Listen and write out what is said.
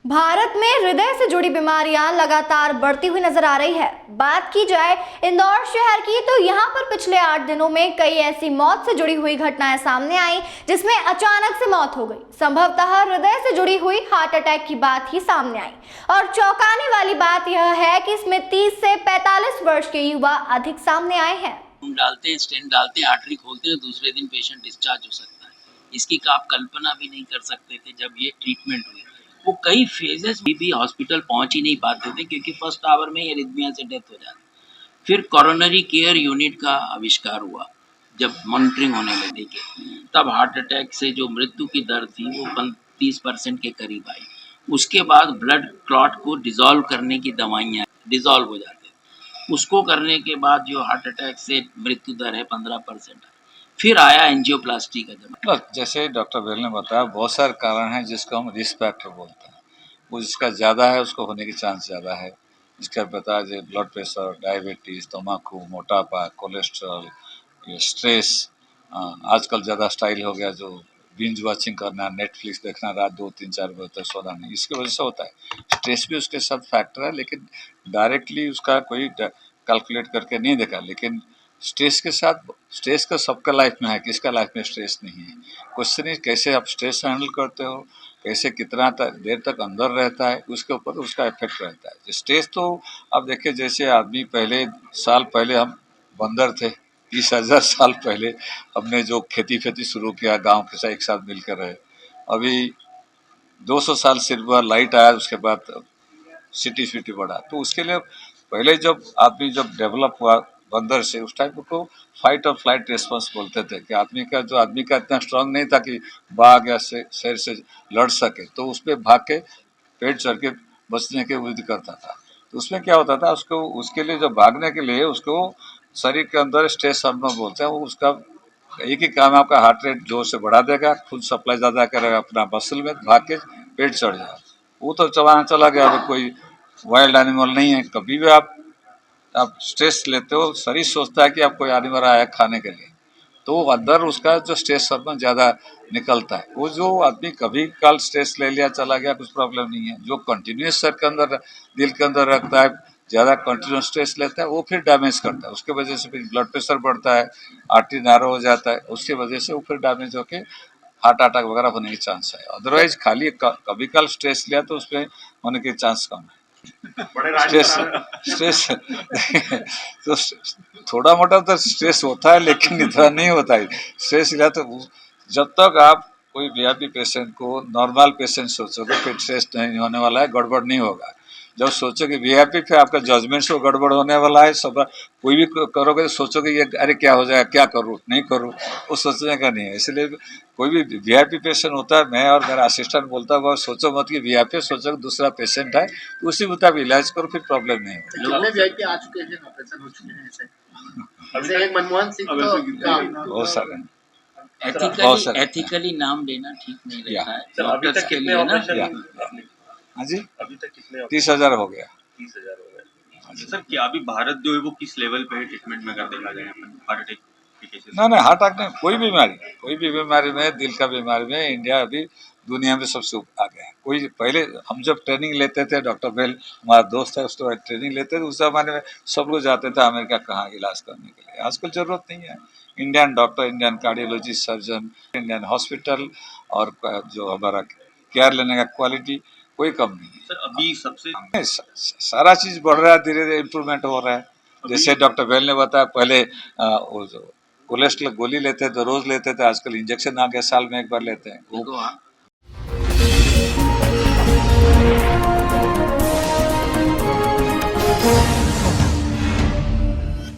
भारत में हृदय से जुड़ी बीमारियां लगातार बढ़ती हुई नजर आ रही है। बात की जाए इंदौर शहर की तो यहां पर पिछले 8 दिनों में कई ऐसी मौत से जुड़ी हुई घटनाएं सामने आई जिसमें अचानक से मौत हो गई। संभवतः हृदय से जुड़ी हुई हार्ट अटैक की बात ही सामने आई और चौंकाने वाली बात यह है कि इसमें 30 से 45 वर्ष के युवा अधिक सामने आए हैं। डालते हैं, स्टेंट डालते हैं, आर्टरी खोलते हैं, दूसरे दिन पेशेंट डिस्चार्ज हो सकता है। इसकी आप कल्पना भी नहीं कर सकते थे जब ये ट्रीटमेंट हुई। वो कई फेजेस में भी हॉस्पिटल पहुंच ही नहीं पाते थे क्योंकि फर्स्ट आवर में ही एरिथमिया से डेथ हो जाती। फिर कोरोनरी केयर यूनिट का आविष्कार हुआ जब मॉनिटरिंग होने लगी तब हार्ट अटैक से जो मृत्यु की दर थी वो 30% के करीब आई। उसके बाद ब्लड क्लॉट को डिसॉल्व करने की दवाइयाँ डिसॉल्व हो जाती, उसको करने के बाद जो हार्ट अटैक से मृत्यु दर है 15%। फिर आया एंजियोप्लास्टी का जमाना। जैसे डॉक्टर बेल ने बताया, बहुत सारे कारण हैं जिसको हम रिस्क फैक्टर बोलते हैं। वो जिसका ज़्यादा है उसको होने की चांस ज़्यादा है। इसका बताया जाए ब्लड प्रेशर, डायबिटीज़, तम्बाकू, मोटापा, कोलेस्ट्रॉल, ये स्ट्रेस। आजकल ज़्यादा स्टाइल हो गया जो बिंज वॉचिंग करना, नेटफ्लिक्स देखना रात 2, 3, 4 बजे तक सोना नहीं, इसकी वजह से होता है। स्ट्रेस भी उसके साथ फैक्टर है, लेकिन डायरेक्टली उसका कोई कैलकुलेट करके नहीं देखा। लेकिन स्ट्रेस के साथ, स्ट्रेस का सबका लाइफ में है, किसका लाइफ में स्ट्रेस नहीं है। क्वेश्चन है कैसे आप स्ट्रेस हैंडल करते हो, कैसे कितना देर तक अंदर रहता है, उसके ऊपर उसका इफेक्ट रहता है। स्ट्रेस तो आप देखिए, जैसे आदमी साल पहले हम बंदर थे, 20,000 साल पहले हमने जो खेती शुरू किया, गांव के साथ एक साथ मिलकर रहे। अभी 200 साल सिर्फ लाइट आया, उसके बाद सिटी बढ़ा। तो उसके लिए पहले जब आदमी डेवलप हुआ बंदर से, उस टाइम को फाइट और फ्लाइट रेस्पॉन्स बोलते थे कि आदमी का इतना स्ट्रांग नहीं था कि बाघ या शेर से लड़ सके, तो उस पर भाग के पेड़ चढ़ के बचने के युद्ध करता था। तो उसमें क्या होता था, उसको उसके लिए जो भागने के लिए उसको शरीर के अंदर स्ट्रेस हार्मोन बोलते हैं, वो उसका एक ही काम है, आपका हार्ट रेट जोर से बढ़ा देगा, खून सप्लाई ज़्यादा करेगा अपना मसल में, भाग के पेट चढ़ जाएगा। वो तो चबाना चला गया, अभी कोई वाइल्ड एनिमल नहीं है। कभी भी आप स्ट्रेस लेते हो, शरीर सोचता है कि आप कोई एनिमल आया खाने के लिए, तो अंदर उसका जो स्ट्रेस हार्मोन ज़्यादा निकलता है। वो जो आदमी कभी कल स्ट्रेस ले लिया चला गया, कुछ प्रॉब्लम नहीं है। जो कंटिन्यूस सर के अंदर, दिल के अंदर रखता है, ज़्यादा कंटिन्यूस स्ट्रेस लेता है, वो फिर डैमेज करता है। उसके वजह से फिर ब्लड प्रेशर बढ़ता है, आर्टरी नैरो हो जाता है, उसकी वजह से वो फिर डैमेज होके हार्ट अटैक वगैरह होने के चांस है। अदरवाइज खाली कभी कल स्ट्रेस लिया तो उसमें होने के चांस कम है। स्ट्रेस तो थोड़ा मोटा तो स्ट्रेस होता है, लेकिन इतना नहीं होता है। स्ट्रेस लिया तो जब तक आप कोई वीआईपी पेशेंट को नॉर्मल पेशेंट सोचोगे फिर स्ट्रेस नहीं होने वाला है, गड़बड़ नहीं होगा। जब सोचोगे वीआईपी, फिर आपका जजमेंट से गड़बड़ होने वाला है। सब कोई भी करोगे तो सोचोगे ये अरे क्या हो जाएगा, क्या करूँ नहीं करूँ, वो सोचने का नहीं है। इसलिए कोई भी वीआईपी पेशेंट होता है, मैं और मेरा असिस्टेंट बोलता है, सोचो मत कि वीआईपी, सोचो दूसरा पेशेंट है, तो उसी मुताबिक इलाज करो, फिर प्रॉब्लम नहीं होगी। वीआईपी आ चुके हैं, ऑपरेशन हो चुके हैं ऐसे एक मनमोहन सिंह तो बहुत सारे एथिकली नाम लेना ठीक नहीं रहता है डॉक्टर्स के लिए ना। हाँ जी, अभी तक कितने 30,000 हो गया। 30,000 हो गए सर। क्या अभी भारत जो है वो किस लेवल पे ट्रीटमेंट में कर देखा गया है हार्ट अटैक के केसेस? नहीं, हार्ट अटैक नहीं, कोई भी बीमारी में, दिल का बीमारी में इंडिया अभी दुनिया में सबसे आगे है। कोई पहले हम जब ट्रेनिंग लेते थे, डॉक्टर बेल हमारा दोस्त है, उसको ट्रेनिंग लेते थे, उस जमाने में सब लोग जाते थे अमेरिका कहाँ इलाज करने के लिए। आजकल जरूरत नहीं है। Indian doctor, Indian cardiologist, surgeon, Indian hospital और जो हमारा केयर लेने का क्वालिटी कोई कम नहीं है। सर अभी सबसे सारा चीज बढ़ रहा है, धीरे धीरे इम्प्रूवमेंट हो रहा है। जैसे डॉक्टर बेल ने बताया, पहले वो जो कोलेस्ट्रॉल गोली लेते थे, रोज लेते थे, आजकल इंजेक्शन आ गया, साल में एक बार लेते हैं।